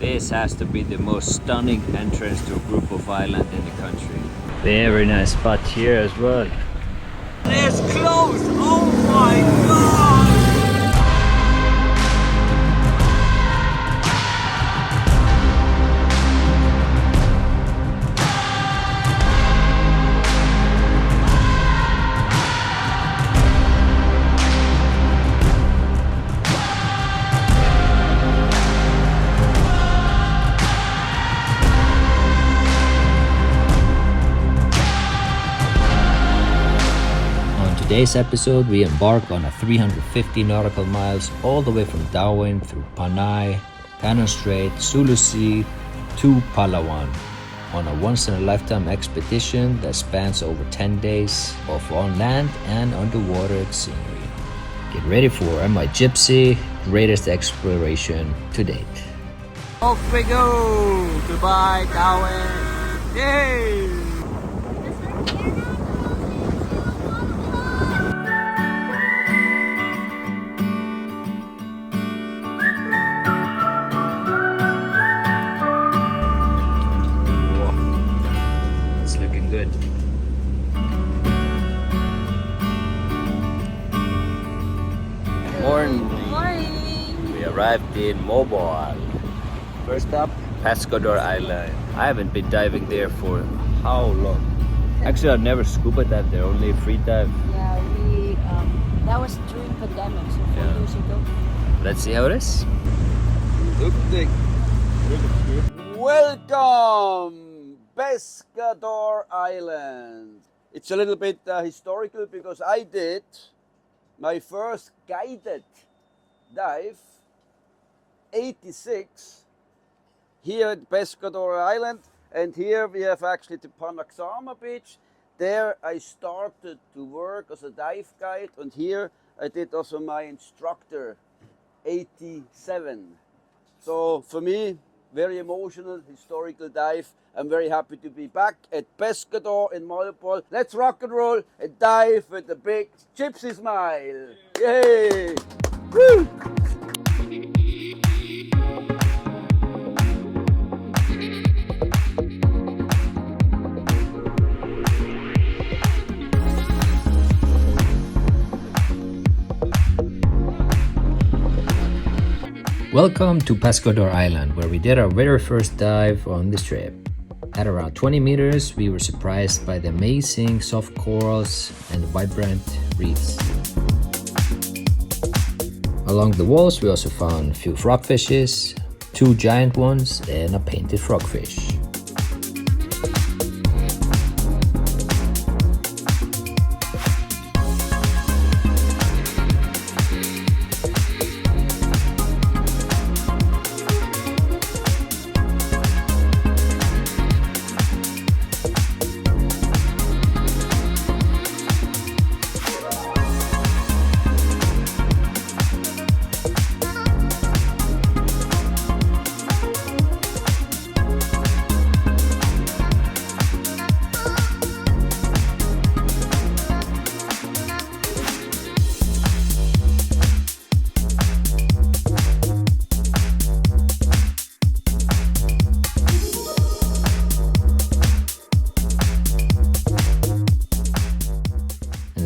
This has to be the most stunning entrance to a group of islands in the country. Very nice spot here as well. It's closed! Oh my god! Today's episode, we embark on a 350 nautical miles all the way from Darwin through Panay, Cannon Strait, Sulu Sea to Palawan on a once-in-a-lifetime expedition that spans over 10 days of on land and underwater scenery. Get ready for my Gypsy greatest exploration to date. Off we go! Goodbye, Darwin! Yay! Arrived in Mobile. First up, Pescador Island. I haven't been diving there for how long? Actually, I've never scuba dived there, only free dive. Yeah, we that was during pandemic, so 4 years ago. Let's see how it is. Welcome, Pescador Island. It's a little bit historical because I did my first guided dive 86 here at Pescador Island, and here we have actually the Panaxama beach. There I started to work as a dive guide, and here I did also my instructor 87. So for me, very emotional, historical dive. I'm very happy to be back at Pescador in Malpol. Let's rock and roll and dive with a big Gypsy smile. Yay! Woo! Welcome to Pescador Island, where we did our very first dive on this trip. At around 20 meters, we were surprised by the amazing soft corals and vibrant reefs. Along the walls, we also found a few frogfishes, 2 giant ones, and a painted frogfish.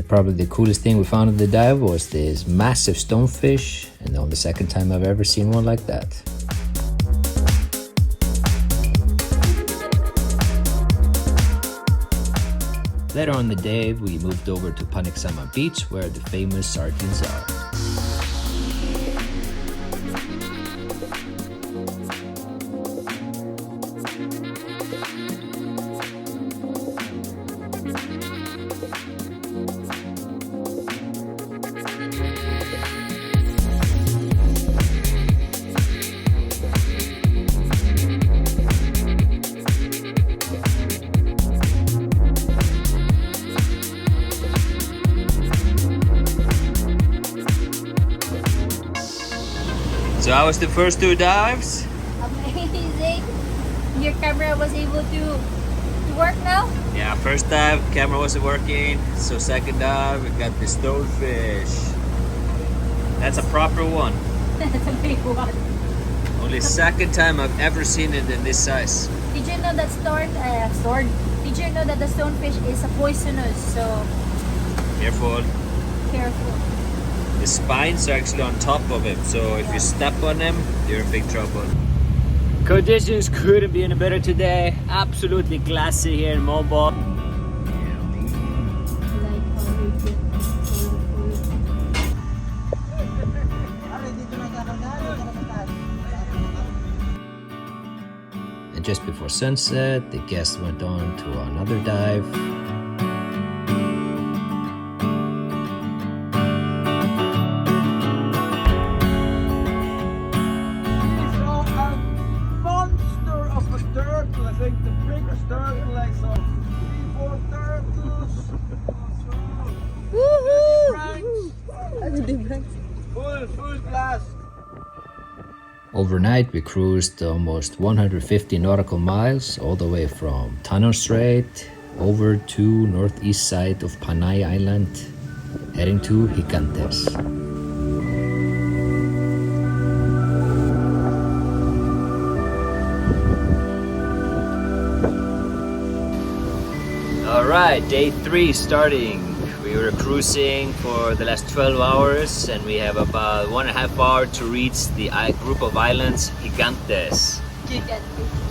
Probably the coolest thing we found in the dive was this massive stonefish, and on the second time I've ever seen one like that. Later on in the day, we moved over to Panaxama Beach, where the famous sardines are. So how was the first 2 dives? Amazing! Your camera was able to work now? Yeah, first dive, camera wasn't working. So second dive, we got the stonefish. That's a proper one. That's a big one. Only second time I've ever seen it in this size. Did you know that Did you know that the stonefish is a poisonous? So Careful. careful. The spines are actually on top of him, so if you step on them, you're in big trouble. Conditions couldn't be any better today. Absolutely glassy here in Mobile. And just before sunset, the guests went on to another dive. Full blast. Overnight, we cruised almost 150 nautical miles all the way from Tunnel Strait over to northeast side of Panay Island, heading to Gigantes. Alright, day 3 starting. We were cruising for the last 12 hours and we have about 1.5 hours to reach the group of islands Gigantes.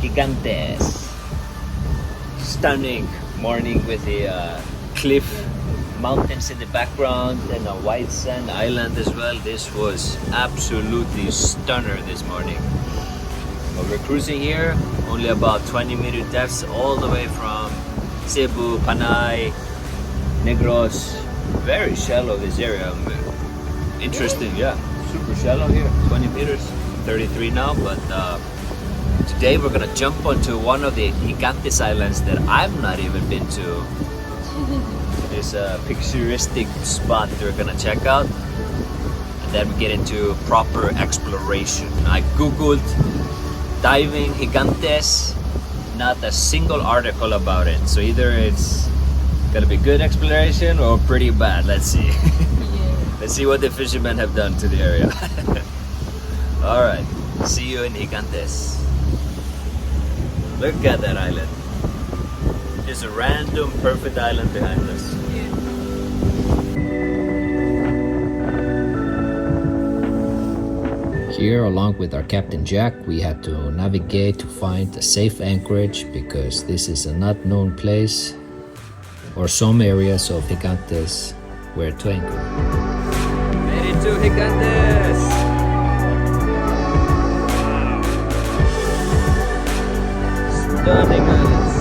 Gigantes. Stunning morning with the cliff mountains in the background and a white sand island as well. This was absolutely stunner this morning. But we're cruising here, only about 20-meter depths all the way from Cebu, Panay, Negros. Very shallow this area. Interesting, yeah. Super shallow here. 20 meters, 33 now. But today we're gonna jump onto one of the Gigantes islands that I've not even been to. There's a picturesque spot that we're gonna check out, and then we get into proper exploration. I googled diving Gigantes. Not a single article about it. So either it's gonna be good exploration or pretty bad. Let's see. Let's see what the fishermen have done to the area. Alright, see you in Gigantes. Look at that island. Just a random perfect island behind us. Here, along with our Captain Jack, we had to navigate to find a safe anchorage because this is a not known place or some areas of Gigantes where to anchor. Made it to Gigantes! Wow. Stunning islands.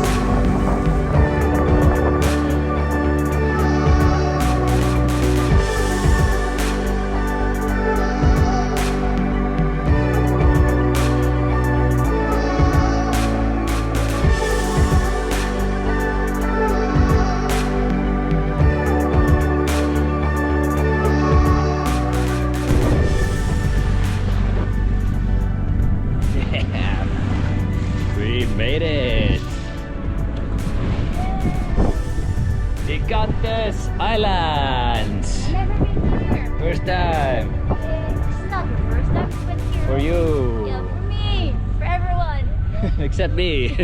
Made it! Gigantes Island! Never been here. First time! It's not the first time we went here. For you! Yeah, for me! For everyone! Except me!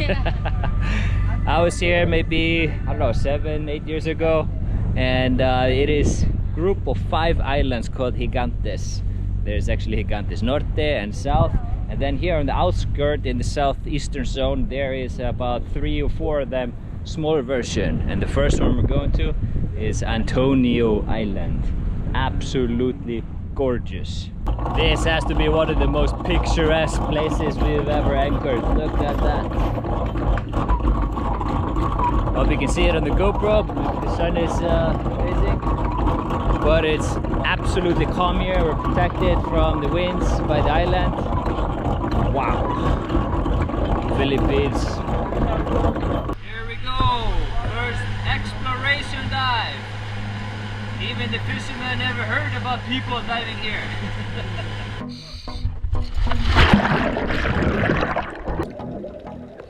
I was here maybe, I don't know, 7-8 years ago, and it is a group of 5 islands called Gigantes. There's actually Gigantes Norte and South. And then here on the outskirts in the southeastern zone, there is about 3 or 4 of them, smaller version. And the first one we're going to is Antonio Island. Absolutely gorgeous. This has to be one of the most picturesque places we've ever anchored. Look at that. Hope you can see it on the GoPro. The sun is amazing. But it's absolutely calm here. We're protected from the winds by the island. Wow. Philippines. Here we go. First exploration dive. Even the fishermen never heard about people diving here.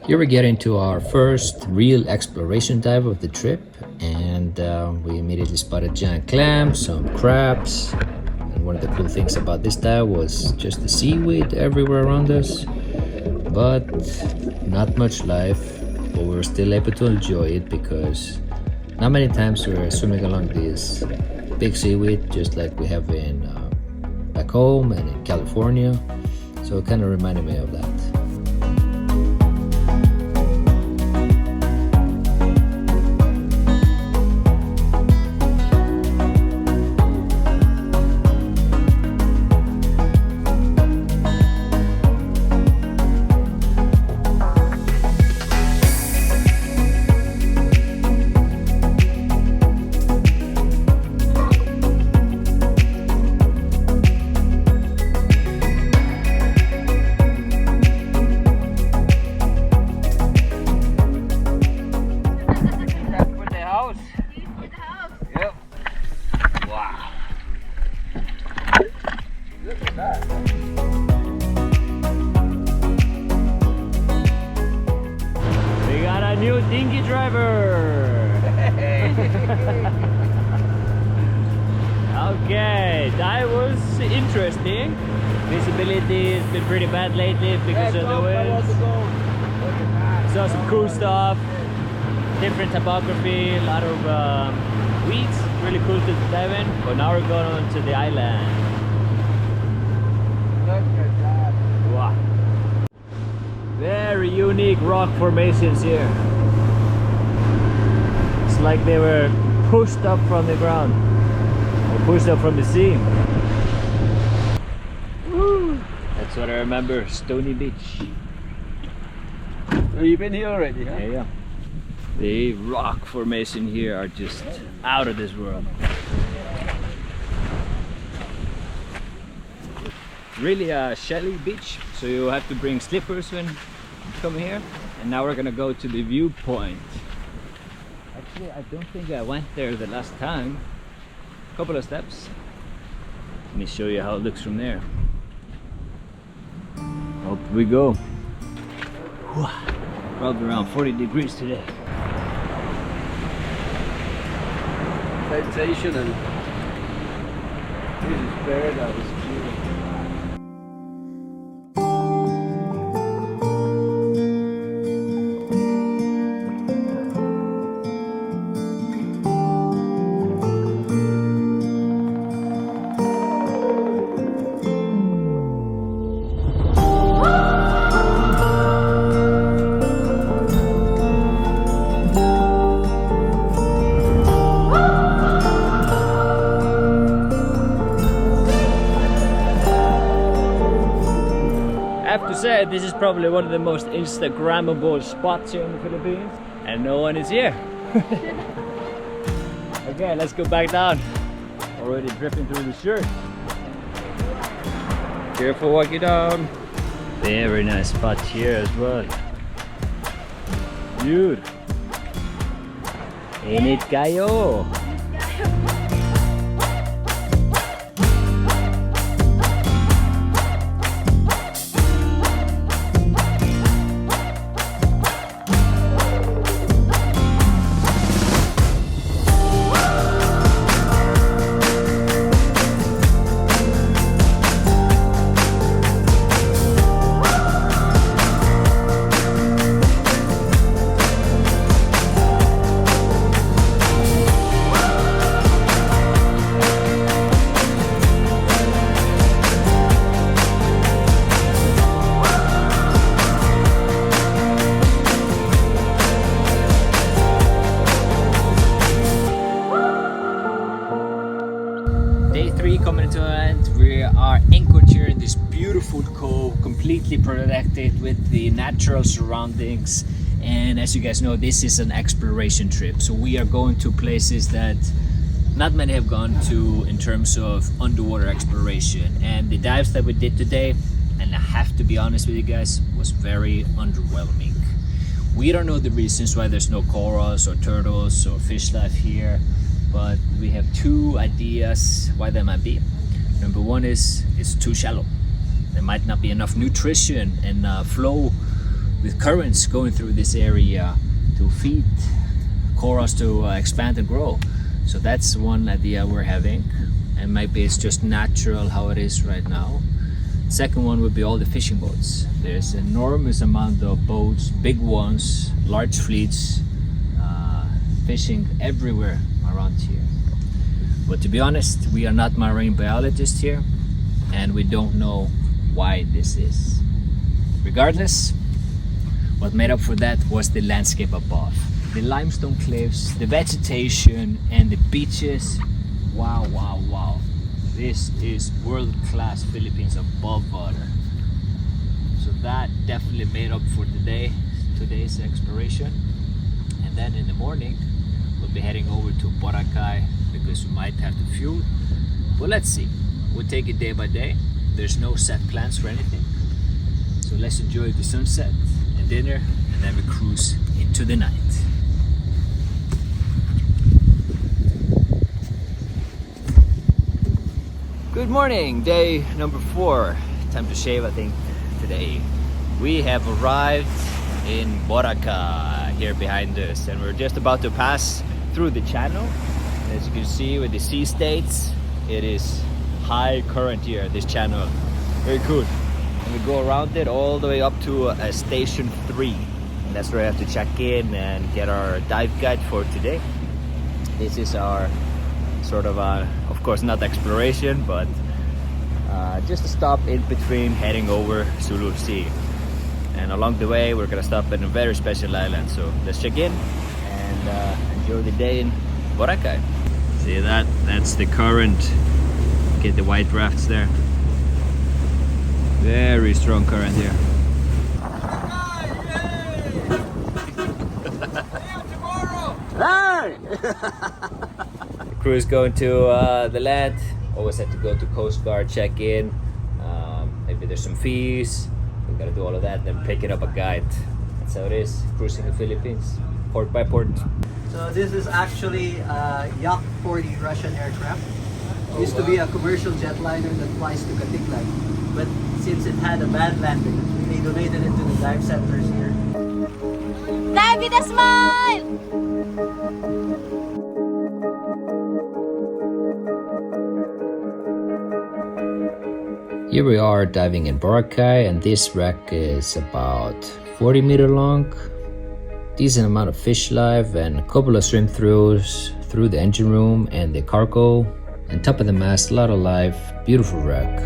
Here we get into our first real exploration dive of the trip, and we immediately spotted giant clams, some crabs, and one of the cool things about this dive was just the seaweed everywhere around us, but not much life. But we were still able to enjoy it because not many times we're swimming along this big seaweed just like we have in back home and in California. So it kind of reminded me of that. New dinghy driver. Okay, that was interesting. Visibility has been pretty bad lately because of the wind. Saw some cool stuff, different topography, a lot of weeds, really cool to dive in. But now we're going on to the island. Look at that. Wow. Very unique rock formations here. It's like they were pushed up from the ground or pushed up from the sea. Woo. That's what I remember, Stony Beach. So you've been here already, huh? Yeah. The rock formation here are just out of this world. Really a shelly beach, so you have to bring slippers when you come here. And now we're gonna go to the viewpoint. Actually, I don't think I went there the last time. A couple of steps. Let me show you how it looks from there. Up we go. Probably around 40 degrees today. Sensational. This is paradise. I have to say, this is probably one of the most Instagrammable spots here in the Philippines, and no one is here. Okay, let's go back down. Already dripping through the shirt. Careful walking down. Very nice spot here as well. Dude. Init kayo. Coming to an end. We are anchored here in this beautiful cove, completely protected with the natural surroundings. And as you guys know, this is an exploration trip, so we are going to places that not many have gone to in terms of underwater exploration. And the dives that we did today, and I have to be honest with you guys, was very underwhelming. We don't know the reasons why there's no corals or turtles or fish life here, but we have two ideas why that might be. Number one is it's too shallow. There might not be enough nutrition and flow with currents going through this area to feed corals to expand and grow. So that's one idea we're having. and maybe it's just natural how it is right now. Second one would be all the fishing boats. There's enormous amount of boats, big ones, large fleets, fishing everywhere around here. But to be honest, we are not marine biologists here, and we don't know why this is. Regardless, what made up for that was the landscape above. The limestone cliffs, the vegetation, and the beaches. Wow, wow, wow. This is world-class Philippines above water. So that definitely made up for today's exploration. And then in the morning, we'll be heading over to Boracay because we might have to fuel. But let's see. We'll take it day by day. There's no set plans for anything. So let's enjoy the sunset and dinner, and then we cruise into the night. Good morning, day number 4. Time to shave, I think, today. We have arrived in Boracay here behind us, and we're just about to pass through the channel. As you can see with the sea states, it is high current here, this channel. Very cool. And we go around it all the way up to station 3. And that's where we have to check in and get our dive guide for today. This is our sort of course not exploration, but just a stop in between heading over Sulu Sea. And along the way we're gonna stop at a very special island, so let's check in and enjoy the day in Boracay. See that? That's the current. Get the white rafts there. Very strong current here. Hey! The crew is going to the land. Always have to go to Coast Guard, check in. Maybe there's some fees. We gotta do all of that, then picking up a guide. That's how it is, cruising the Philippines, port by port. So this is actually a Yak 40 Russian aircraft. It used to be a commercial jetliner that flies to Katiklan, but since it had a bad landing, they donated it to the dive centers here. Dive with a smile! Here we are diving in Boracay, and this wreck is about 40 meters long. Decent amount of fish life and a couple of swim throughs through the engine room and the cargo. And top of the mast, a lot of life, beautiful wreck.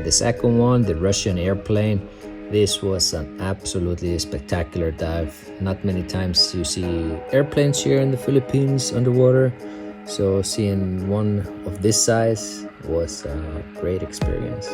The second one, the Russian airplane, this was an absolutely spectacular dive. Not many times you see airplanes here in the Philippines underwater, so seeing one of this size was a great experience.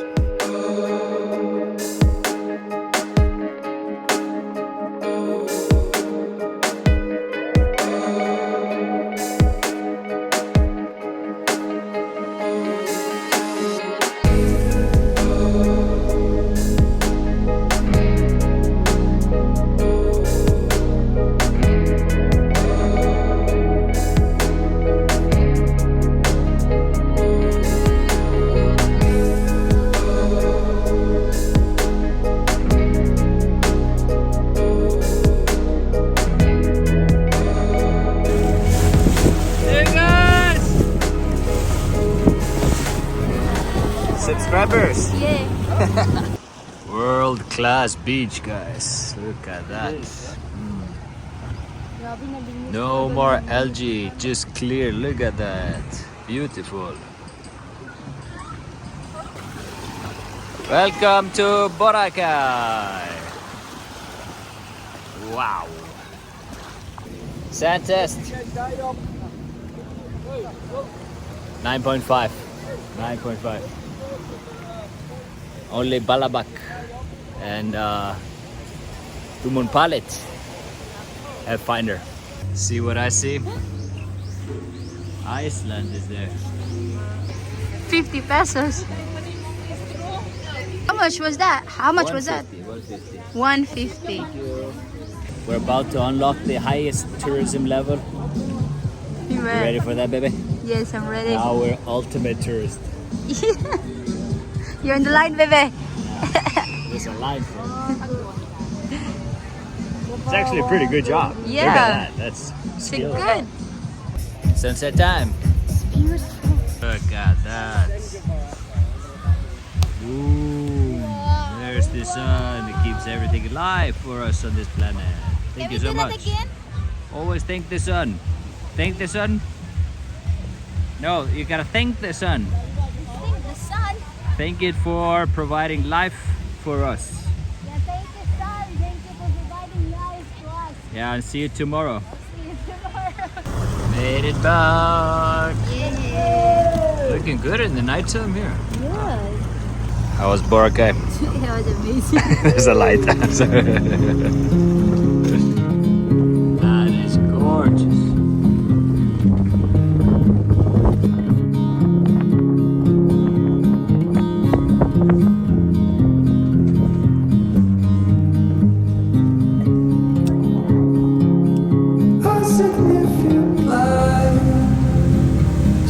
Subscribers! Yeah. World-class beach, guys. Look at that. No more algae, just clear. Look at that. Beautiful. Welcome to Boracay. Wow. Sand test. 9.5. 9.5. Only Balabak and Dumon Pallet have Finder. See what I see? Iceland is there. 50 pesos. How much was that? How much was that? 150. 150. We're about to unlock the highest tourism level. You ready for that, baby? Yes, I'm ready. Now we're ultimate tourist. You're in the line, baby. There's a line for it. It's actually a pretty good job. Yeah. Look at that. That's skill. Good. Sunset time. Beautiful. Look at that. Ooh, there's the sun. It keeps everything alive for us on this planet. Thank you so much. Always thank the sun. Thank the sun. No, you gotta thank the sun. Thank the sun. Thank it for providing life for us. Yeah, thank you, sun. Thank you for providing life to us. Yeah, and see you tomorrow. See you tomorrow. Made it back. Yeah. Looking good in the nighttime here. Good. How was Boracay? That was amazing. There's a light. That is gorgeous.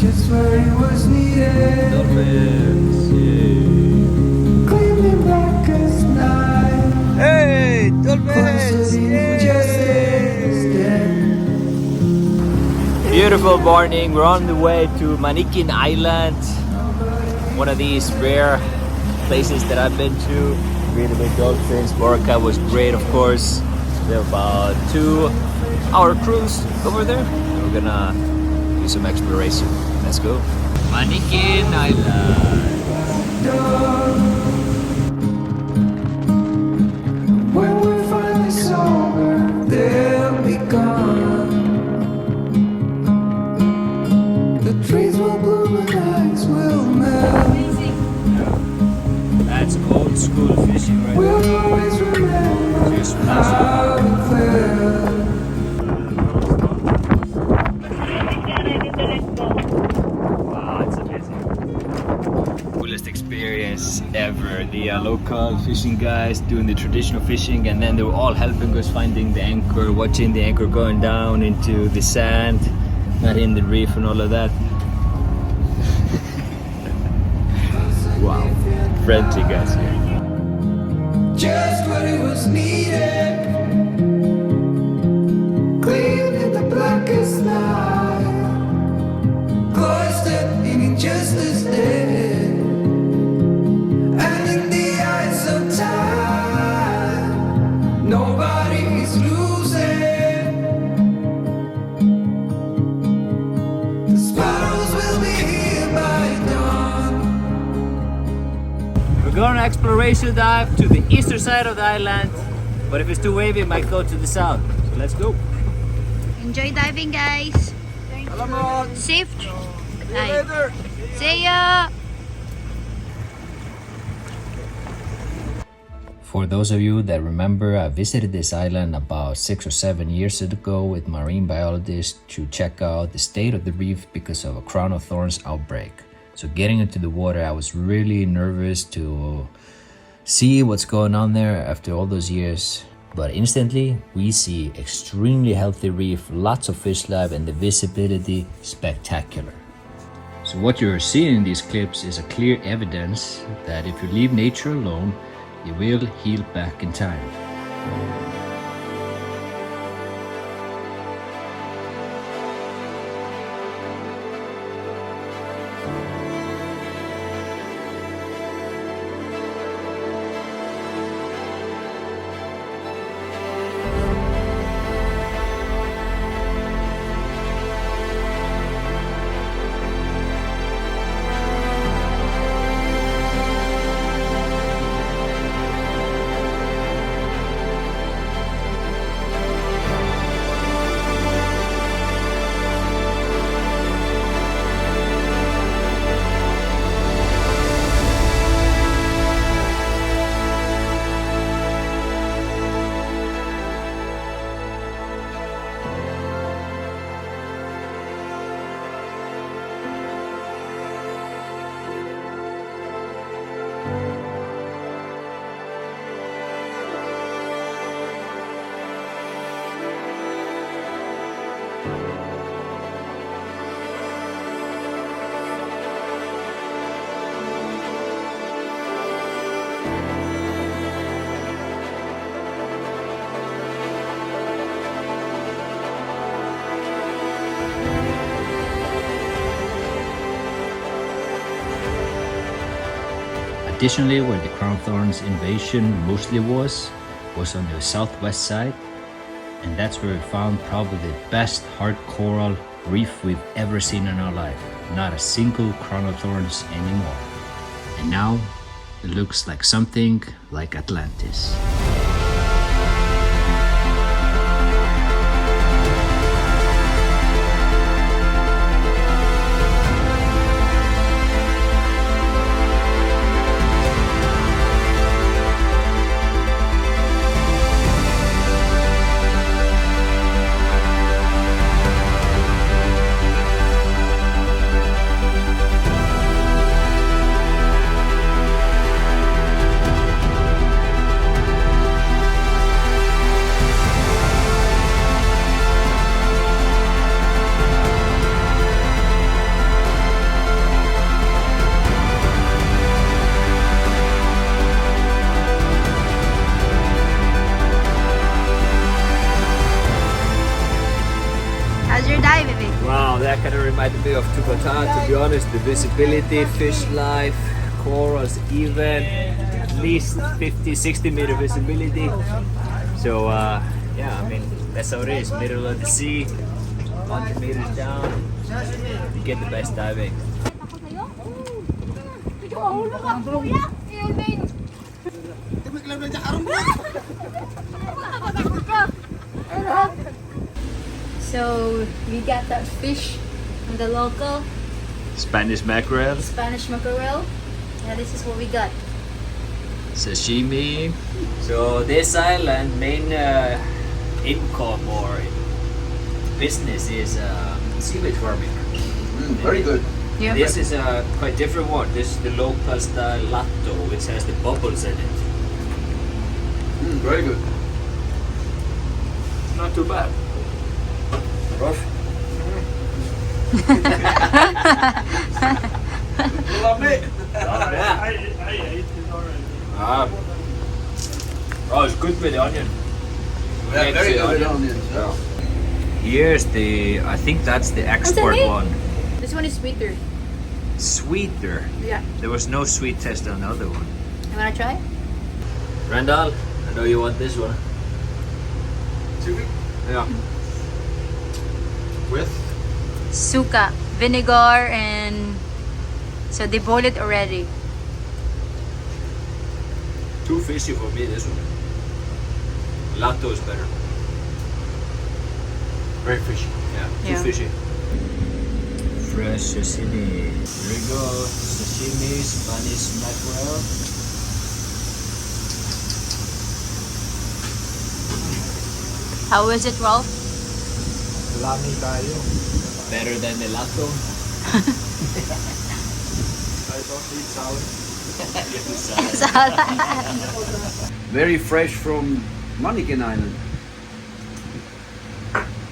Just where it was needed. Dolphins, yay. Gleaming black as night. Hey, dolphins! Beautiful morning. We're on the way to Manikin Island. One of these rare places that I've been to. Really big dolphins. Boracay was great, of course. We have about 2-hour cruise over there. We're gonna do some exploration. Let's go. Manikin Island. When we're finally sober, they'll be gone. The trees will bloom and ice will melt. That's old school fishing right We'll there. always remember Just splash how it felt. Wow, it's amazing. Coolest experience ever. The local fishing guys doing the traditional fishing, and then they were all helping us finding the anchor, watching the anchor going down into the sand, not in the reef and all of that. Wow, friendly guys here. Just what it was needed. Clean in the blackest night. Cloistered in injustice dead. And in the eyes of time, nobody is losing. The sparrows will be here by dawn. We're going on exploration dive to the eastern side of the island, but if it's too wavy, it might go to the south. So let's go. Enjoy diving, guys. Safe. Dive. See ya. For those of you that remember, I visited this island about 6 or 7 years ago with marine biologists to check out the state of the reef because of a crown of thorns outbreak. So getting into the water, I was really nervous to see what's going on there after all those years. But instantly, we see extremely healthy reef, lots of fish life, and the visibility spectacular. So what you're seeing in these clips is a clear evidence that if you leave nature alone, you will heal back in time. Traditionally, where the crown of thorns invasion mostly was on the southwest side, and that's where we found probably the best hard coral reef we've ever seen in our life. Not a single crown of thorns anymore. And now it looks like something like Atlantis. How's your dive, baby? Wow, that kind of reminded me of Tubatan, to be honest. The visibility, fish life, corals even, at least 50-60 meter visibility. So yeah, I mean, that's how it is. Middle of the sea, 100 meters down, you get the best diving. So we got that fish from the local Spanish mackerel, Spanish mackerel. Yeah, this is what we got. sashimi. So this island main income or business is seaweed farming. Very good. Yeah. This is a quite different one. This is the local style latto, which has the bubbles in it. Very good. Not too bad. Rough. Love it. Yeah. I ate it already. Oh, it's good with the onion. Yeah, Makes very the good with onion. onions. Yeah. Here's the, I think that's the export name? one. This one is sweeter. Sweeter. Yeah. There was no sweet test on the other one. You wanna try? Randall, I know you want this one. Seaweed Yeah. with Suka, vinegar, and so they boiled it already. Too fishy for me, this one. Latto is better. very fishy. Yeah, too Yeah. fishy. Fresh sashimi. Here we go. Sashimi, Spanish mackerel. How is it, Rolf? Lami tayo. Better than the latto. I don't eat salad. Very fresh from Manikin Island.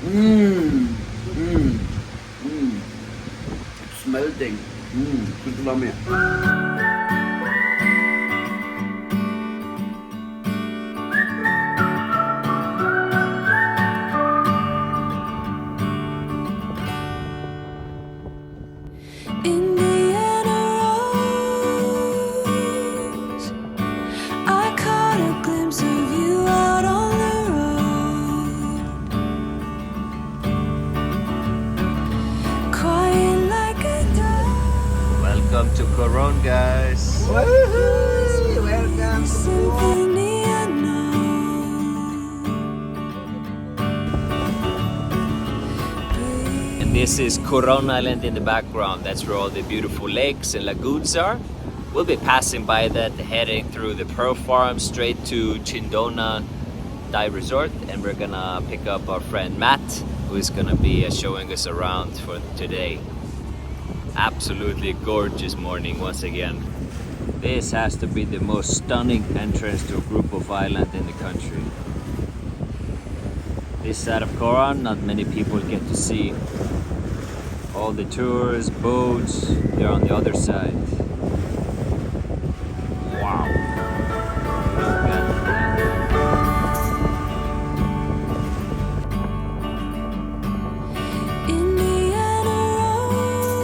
Mmm. Mmm. Mmm. It's melting. Mmm. Super yummy. Indiana Rose, I caught a glimpse of you out on the road, quiet like a dove. Welcome to Coron, guys. Welcome. Symphony And this is Coron Island in the background. That's where all the beautiful lakes and lagoons are. We'll be passing by that, heading through the Pearl Farm straight to Chindona Dive Resort, and we're gonna pick up our friend Matt, who is gonna be showing us around for today. Absolutely gorgeous morning once again. This has to be the most stunning entrance to a group of islands in the country. This side of Coron, not many people get to see. All the tours, boats, they're on the other side. Wow. Look at that. Indiana Rose,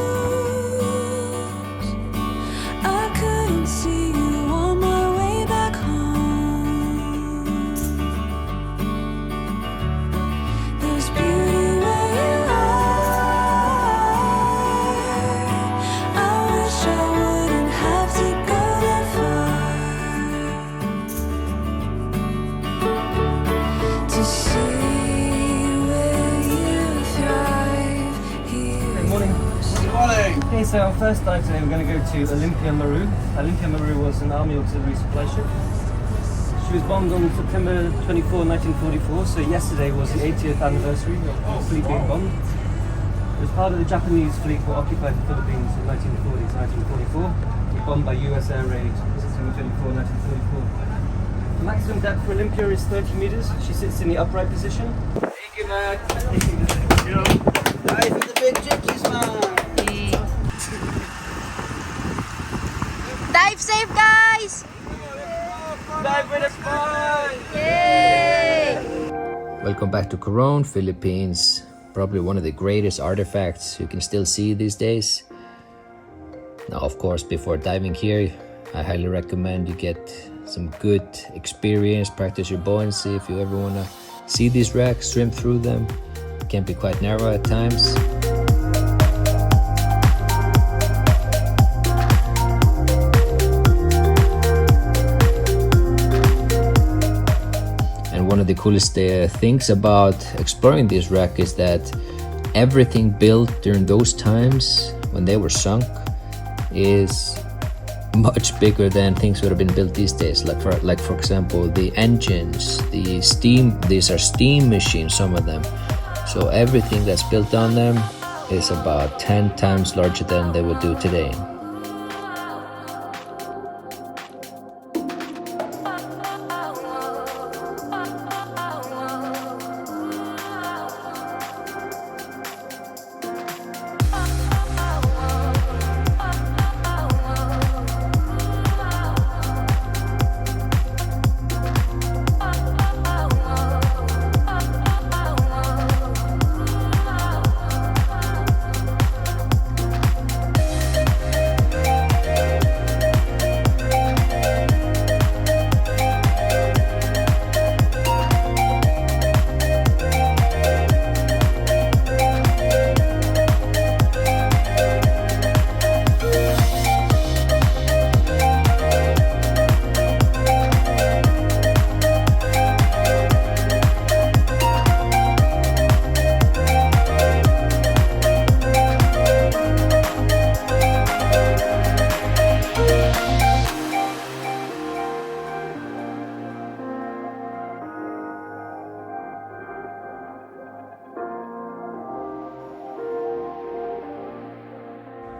I couldn't see you So our first dive today, we're going to go to Olympia Maru. Olympia Maru was an Army auxiliary supply ship. She was bombed on September 24, 1944, so yesterday was the 80th anniversary of the fleet being bombed. It was part of the Japanese fleet who occupied the Philippines in 1940 to 1944, bombed by US air raid September 24, 1944. The maximum depth for Olympia is 30 meters. She sits in the upright position. Thank you, Matt. Thank you. Guys, with the big gypsies, man. Dive safe, guys! Dive with us, bye! Yay! Welcome back to Coron, Philippines. Probably one of the greatest artifacts you can still see these days. Now, of course, before diving here, I highly recommend you get some good experience, practice your buoyancy. If you ever want to see these wrecks, swim through them, it can be quite narrow at times. One of the coolest things about exploring this wreck is that everything built during those times when they were sunk is much bigger than things would have been built these days. Like for example, the engines, the steam. These are steam machines, some of them. So everything that's built on them is about 10 times larger than they would do today.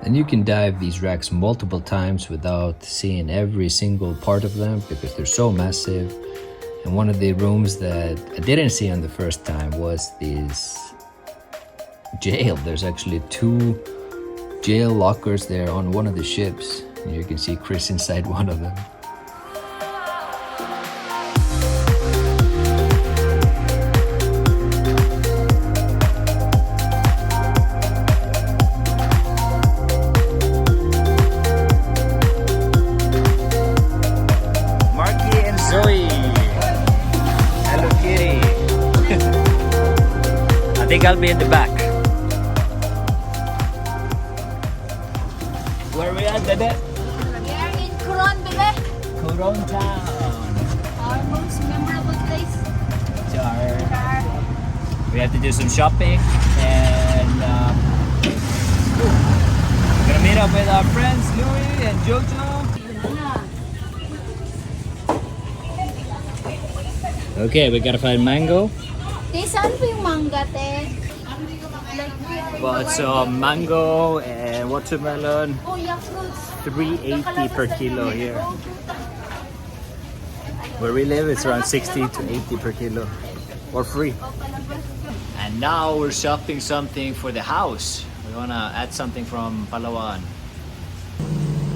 And you can dive these wrecks multiple times without seeing every single part of them because they're so massive. And one of the rooms that I didn't see on the first time was this jail. There's actually 2 jail lockers there on one of the ships. And you can see Chris inside one of them. I think I'll be in the back. Where are we at, Bebe? We are in Coron, baby. Coron town. Our most memorable place. We have to do some shopping and we're gonna meet up with our friends Louie and Jojo. Okay, we gotta find mango. Saan po yung manga, te? Bought some mango and watermelon. Oh, yeah, fruits. $3.80 per kilo here. Where we live, it's around 60 to 80 per kilo, or free. And now we're shopping something for the house. We wanna add something from Palawan.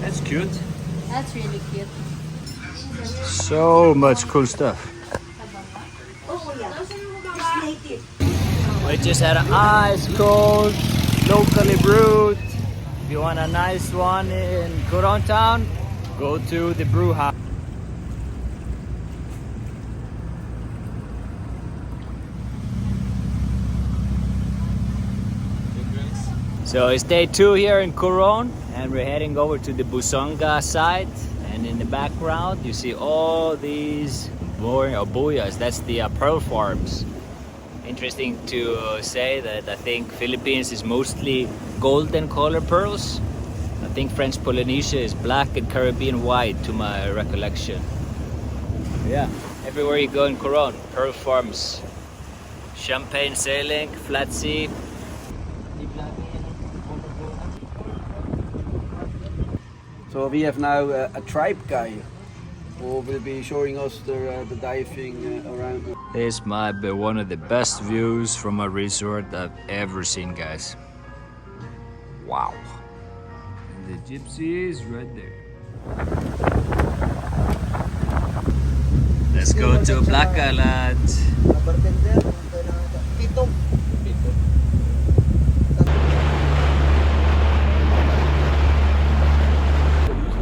That's cute. That's really cute. So much cool stuff. We just had an ice cold, locally brewed. If you want a nice one in Coron town, go to the brew house. So it's day 2 here in Coron, and we're heading over to the Busonga side. And in the background, you see all these boyas. That's the pearl farms. Interesting to say that I think Philippines is mostly golden color pearls. I think French Polynesia is black and Caribbean white to my recollection. Yeah, everywhere you go in Coron, pearl farms, champagne sailing, flat sea. So we have now a tribe guy who will be showing us the diving around. This might be one of the best views from a resort I've ever seen, guys. Wow. And the Gypsy is right there. Let's go to Black Island.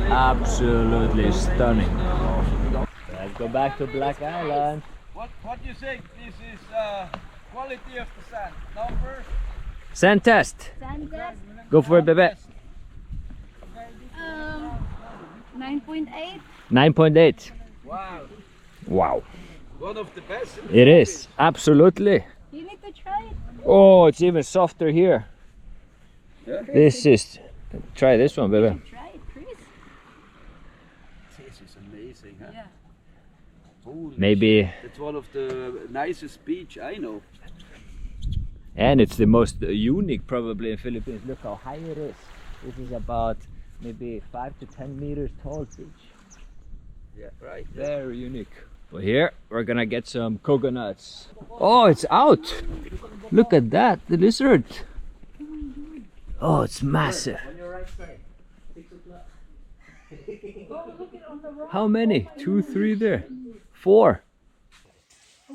Absolutely stunning. Let's go back to Black Island. What do you think? This is quality of the sand. Numbers? Sand test. Sand test, Go for it, baby. 9.8. 9.8. Wow. Wow. One of the best. It is. Absolutely. You need to try it. Oh, it's even softer here. Yeah. This is. Try this one, baby. Try it, Chris. This is amazing, huh? Yeah. Holy Maybe. shit. It's one of the nicest beach I know. And it's the most unique probably in Philippines. Look how high it is. This is about maybe 5 to 10 meters tall beach. Yeah, right. Very unique. Well, here we're gonna get some coconuts. Oh, it's out! Look at that, the lizard. Oh, it's massive. How many? 2, 3 there. 4.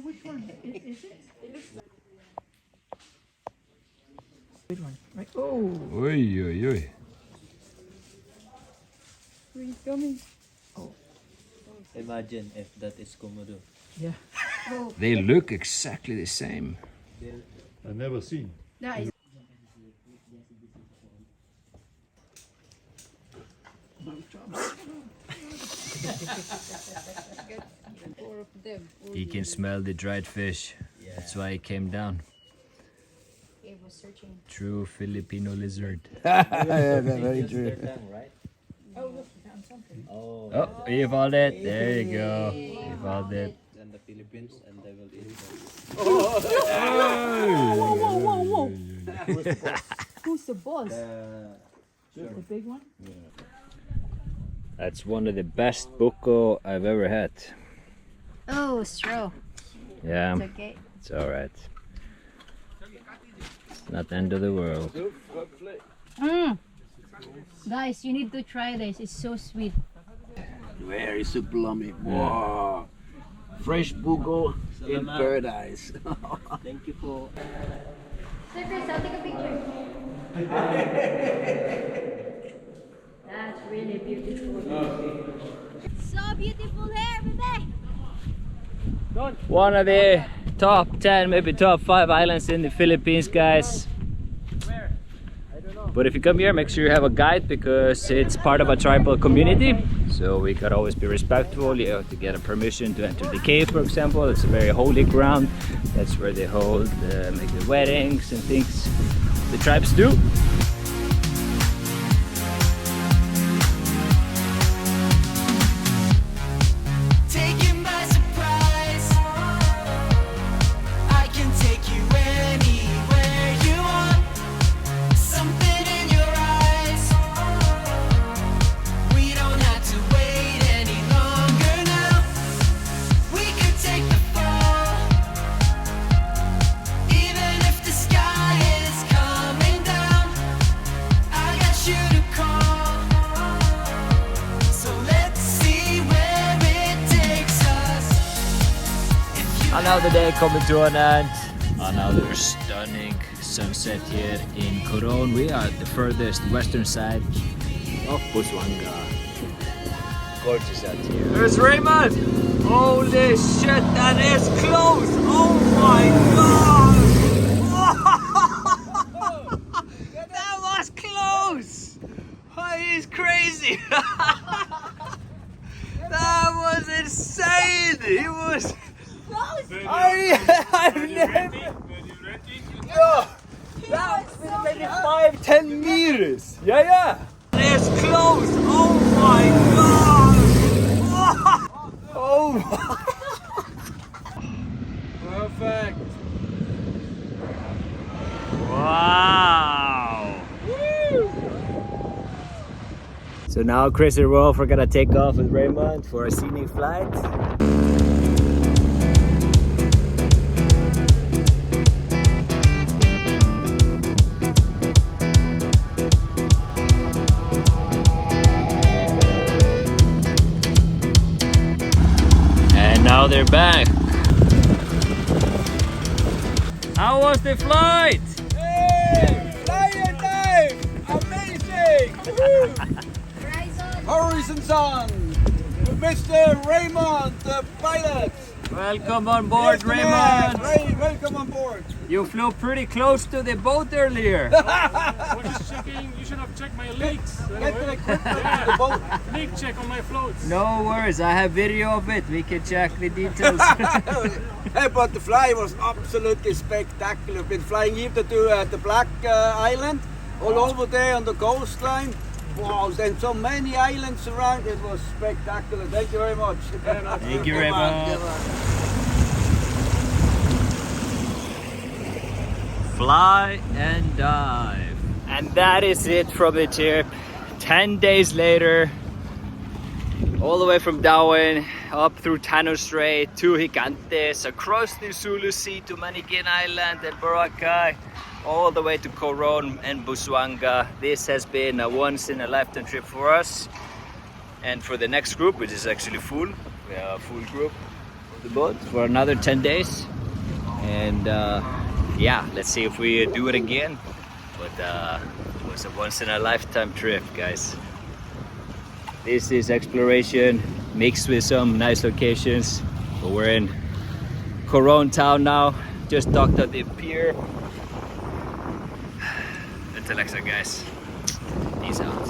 Which one is it? Good one, right? Oh, Oi, oi, oi. where is coming? Imagine if that is Komodo. Yeah. Oh, They look exactly the same. I've never seen. that is. Four of them. He can smell the dried fish. That's why he came down. He was searching. True Filipino lizard. Yeah, very true. Oh, look, he found something. Oh, you found it. There you go. You found it. And the Philippines, and they will eat them. Whoa, whoa, whoa, whoa. Who's the boss? The big one? That's one of the best buko I've ever had. Oh, straw. Yeah, It's okay. it's alright. It's not the end of the world. Mm. Guys, you need to try this. It's so sweet. Very sublime. Wow. Fresh bugo in paradise. Thank you for. Sir Chris, I'll take a picture. That's really beautiful. So beautiful here, baby. One of the top 10, maybe top 5 islands in the Philippines, guys. But if you come here, make sure you have a guide because it's part of a tribal community. So we gotta always be respectful. You have to get a permission to enter the cave, for example. It's a very holy ground. That's where they hold, make the weddings and things the tribes do. Taken by surprise, I can take you anywhere you want. Something in your eyes. We don't have to wait any longer now. We could take the fall, even if the sky is coming down. I got you to call, so let's see where it takes us. Another day coming to an end. Another stunning sunset here in Coron. We are at the furthest western side of Busuanga. Gorgeous out here. There's Raymond! Holy shit, that is close! Oh my god! That was close! Oh, he's crazy! That was insane! He was... I've never... Yo! That was maybe 5-10 meters! Yeah, yeah! is close! Oh my god! Oh! Perfect! Wow! So now Chris and Rolf are gonna take off with Raymond for a scenic flight. And now they're back. How was the flight? Hey! Fly and dive! Amazing! Woohoo! Horizon Sun! Mr. Raymond, the pilot! Welcome on board, Yes, the man. Raymond. Welcome on board! You flew pretty close to the boat earlier. I was just checking, you should have checked my leaks. Get the equipment to the boat! Leak check on my floats. No worries, I have video of it. We can check the details. Hey, but the fly was absolutely spectacular. We've been flying either to the Black Island, all over there on the coastline. Wow, and so many islands around. It was spectacular. Thank you very much. Thank you, Raymond. Fly and dive. And that is it from the trip. 10 days later, all the way from Darwin, up through Tano Strait to Gigantes, across the Sulu Sea to Manikin Island and Boracay, all the way to Coron and Busuanga. This has been a once-in-a-lifetime trip for us. And for the next group, which is actually full, we have a full group of the boat for another 10 days. And yeah, let's see if we do it again. But it was a once-in-a-lifetime trip, guys. This is exploration mixed with some nice locations. But we're in Coron town now, just docked at the pier. Until next time, guys. Peace out.